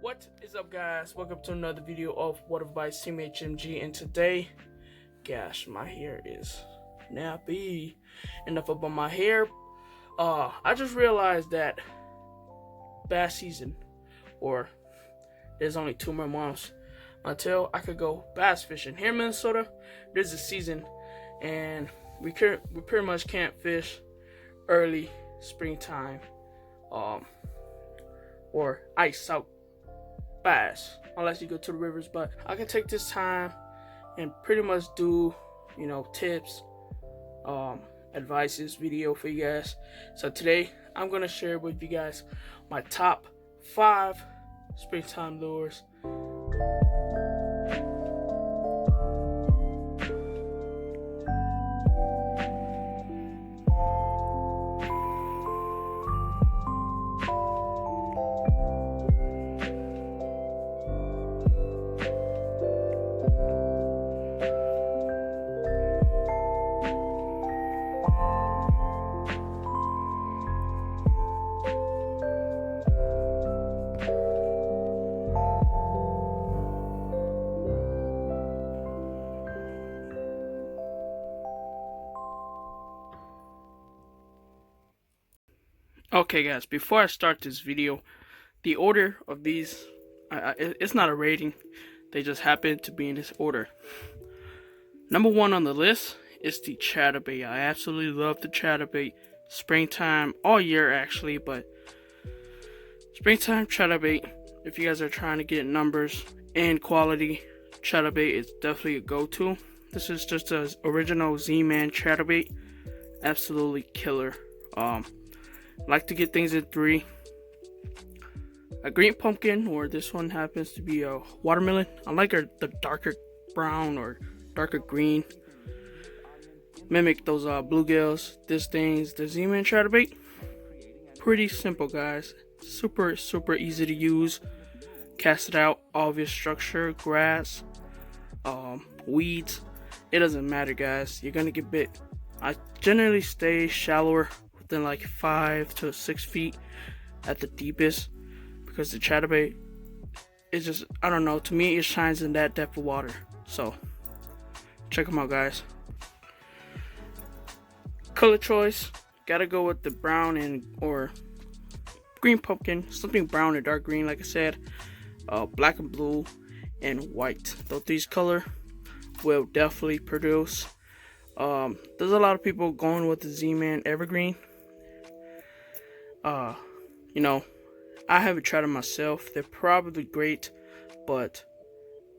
What is up, guys? Welcome to another video of What Advice Team HMG, and today, gosh, my hair is nappy. Enough about my hair. I just realized that bass season, or there's only 2 more months until I could go bass fishing. Here in Minnesota, there's a season, and we pretty much can't fish early springtime, or ice out bass unless you go to the rivers. But I can take this time and pretty much do, tips, advices video for you guys. So today I'm gonna share with you guys my top 5 springtime lures. Okay guys, before I start this video, the order of these, it's not a rating, they just happen to be in this order. Number 1 on the list is the chatterbait. I absolutely love the chatterbait. Springtime, all year actually, but springtime chatterbait, if you guys are trying to get numbers and quality, chatterbait is definitely a go-to. This is just an original Z-Man chatterbait, absolutely killer. Like to get things in 3. A green pumpkin, or this one happens to be a watermelon. I like the darker brown or darker green. Mimic those bluegills. This thing's the Z-Man chatterbait. Pretty simple, guys. Super easy to use. Cast it out, obvious structure, grass, weeds. It doesn't matter, guys. You're gonna get bit. I generally stay shallower, than like 5 to 6 feet at the deepest, because the chatterbait is just, I don't know, to me it shines in that depth of water. So check them out, guys. Color choice, gotta go with the brown and or green pumpkin, something brown or dark green, like I said. Black and blue and white, though these color will definitely produce. There's a lot of people going with the Z-Man Evergreen. I haven't tried them myself. They're probably great, but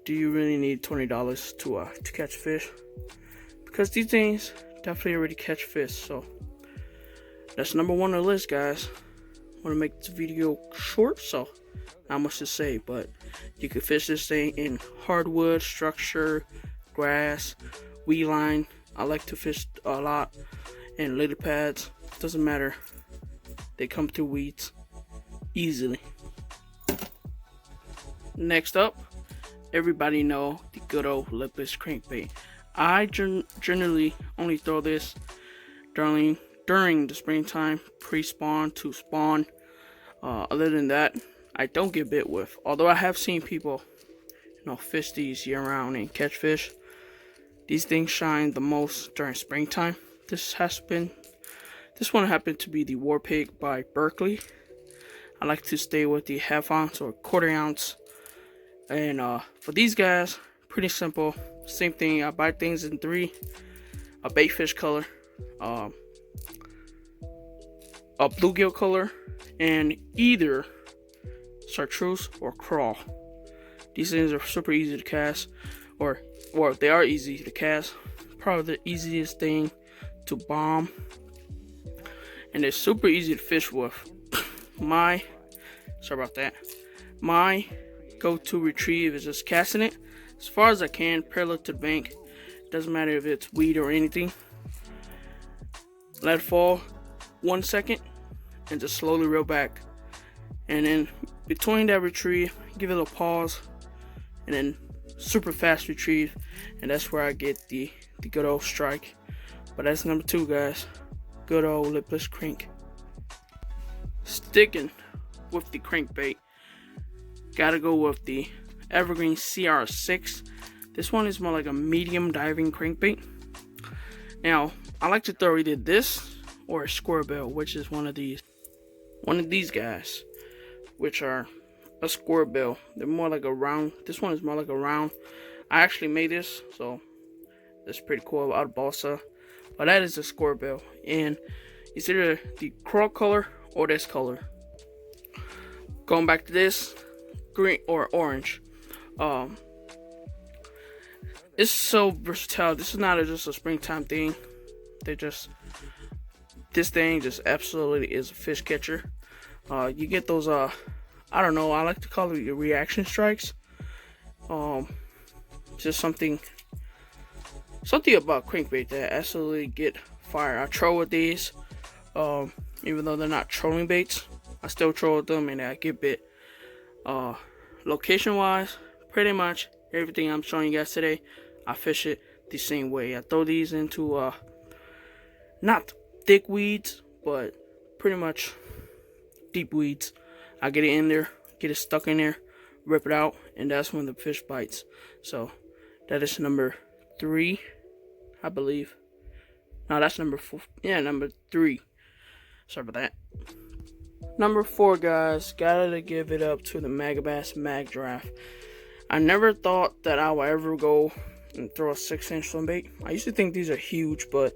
do you really need $20 to catch fish? Because these things definitely already catch fish. So that's number 1 on the list, guys. I want to make this video short, so not much to say, but you can fish this thing in hardwood, structure, grass, weed line. I like to fish a lot in lily pads. Doesn't matter. They come through weeds easily. Next up, everybody know the good old lipless crankbait. I generally only throw this during the springtime, pre-spawn to spawn. Other than that, I don't get bit with. Although I have seen people, fish these year round and catch fish. These things shine the most during springtime. This one happened to be the War Pig by Berkley. I like to stay with the 1/2 ounce or 1/4 ounce. And for these guys, pretty simple. Same thing, I buy things in 3. A bait fish color, a bluegill color, and either chartreuse or crawl. These things are super easy to cast, or they are easy to cast. Probably the easiest thing to bomb. And it's super easy to fish with. My go-to retrieve is just casting it as far as I can, parallel to the bank. Doesn't matter if it's weed or anything. Let it fall 1 second and just slowly reel back. And then between that retrieve, give it a little pause, and then super fast retrieve, and that's where I get the good old strike. But that's number 2, guys. Good old lipless crank. Sticking with the crankbait, gotta go with the Evergreen CR6. This one is more like a medium diving crankbait. Now, I like to throw either this or a square bill, which is one of these guys, which are a square bill. They're more like a round. This one is more like a round. I actually made this, so that's pretty cool, out of balsa. But that is a square bill, and it's either the coral color or this color. Going back to this, green or orange. It's so versatile. This is not just a springtime thing. This thing just absolutely is a fish catcher. You get those I don't know, I like to call it reaction strikes. Just something about crankbait that absolutely get fire. I troll with these, even though they're not trolling baits. I still troll with them and I get bit. Location wise, pretty much everything I'm showing you guys today, I fish it the same way. I throw these into not thick weeds, but pretty much deep weeds. I get it in there, get it stuck in there, rip it out, and that's when the fish bites. So that is number 3, I believe. No, that's number 4. Yeah, number 3. Sorry about that. Number 4, guys, gotta give it up to the Megabass Mag Draft. I never thought that I would ever go and throw a 6-inch swim bait. I used to think these are huge, but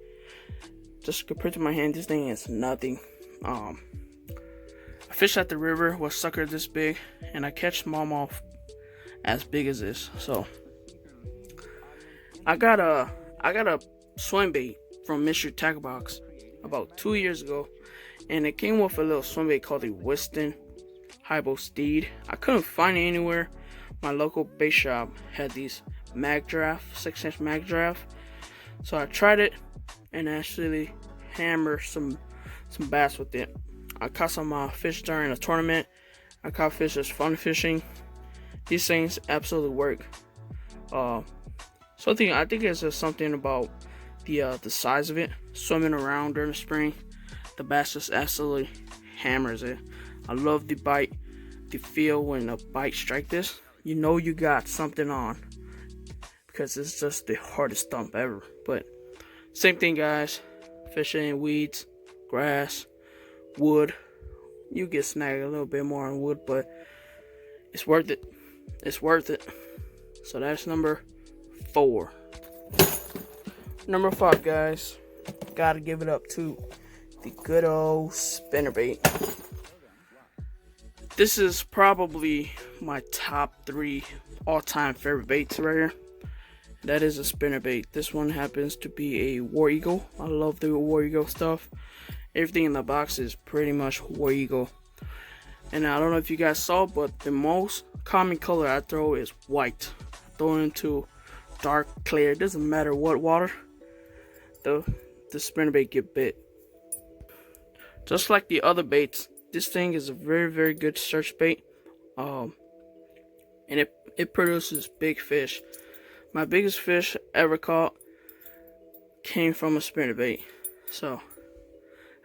just compared to my hand, this thing is nothing. I fish at the river with sucker this big, and I catch smallmouth as big as this. So I got a swim bait from Mystery Tackle Box about 2 years ago, and it came with a little swim bait called the Weston Hybo Steed. I couldn't find it anywhere. My local bait shop had these Mag Draft, 6-inch Mag Draft, so I tried it and actually hammered some bass with it. I caught some fish during a tournament. I caught fish as fun fishing. These things absolutely work. Something I think is just something about the size of it. Swimming around during the spring, the bass just absolutely hammers it. I love the bite, the feel when the bite strike this. You know you got something on, because it's just the hardest thump ever. But same thing, guys. Fishing in weeds, grass, wood. You get snagged a little bit more on wood, but it's worth it. It's worth it. So that's number 4. Number 5, guys. Gotta give it up to the good old spinnerbait. This is probably my top 3 all-time favorite baits right here. That is a spinnerbait. This one happens to be a War Eagle. I love the War Eagle stuff. Everything in the box is pretty much War Eagle. And I don't know if you guys saw, but the most common color I throw is white. I throw it into dark, clear. It doesn't matter what water. The spinnerbait get bit. Just like the other baits, this thing is a very, very good search bait. And it produces big fish. My biggest fish ever caught came from a spinnerbait. So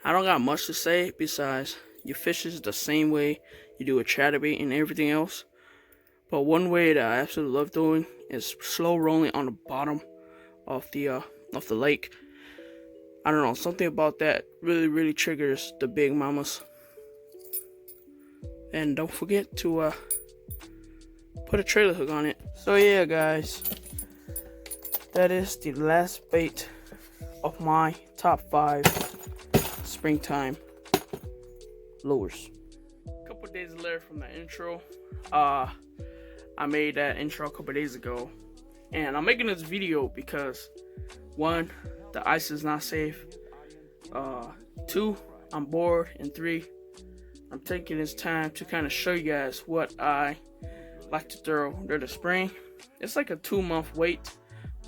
I don't got much to say besides you fish is the same way you do a chatterbait and everything else. But one way that I absolutely love doing is slow rolling on the bottom of the lake. I don't know, something about that really triggers the big mamas. And don't forget to put a trailer hook on it. So yeah, guys, that is the last bait of my top 5 springtime lures. A couple days later from the intro, I made that intro a couple days ago, and I'm making this video because 1, the ice is not safe, 2, I'm bored, and 3, I'm taking this time to kind of show you guys what I like to throw during the spring. It's like a 2-month wait,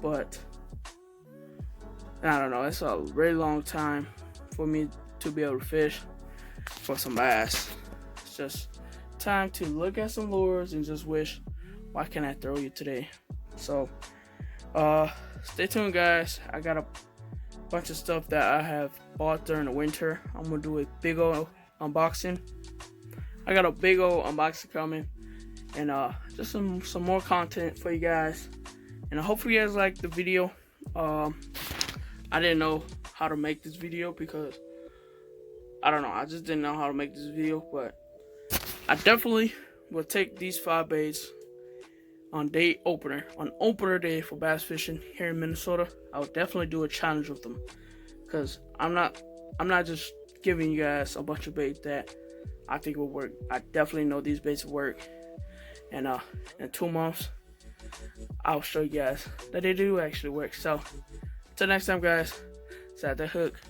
but I don't know, it's a very long time for me to be able to fish for some bass. It's just time to look at some lures and just wish, why can't I throw you today? So stay tuned, guys. I got a bunch of stuff that I have bought during the winter. I'm gonna do a big old unboxing. I got a big old unboxing coming, and just some more content for you guys. And I hope you guys like the video. I didn't know how to make this video because I don't know. I just didn't know how to make this video, but I definitely will take these 5 baits on opener day for bass fishing here in Minnesota. I would definitely do a challenge with them, because I'm not just giving you guys a bunch of baits that I think will work. I definitely know these baits will work, and in 2 months I'll show you guys that they do actually work. So until next time, guys, it's At The Hook.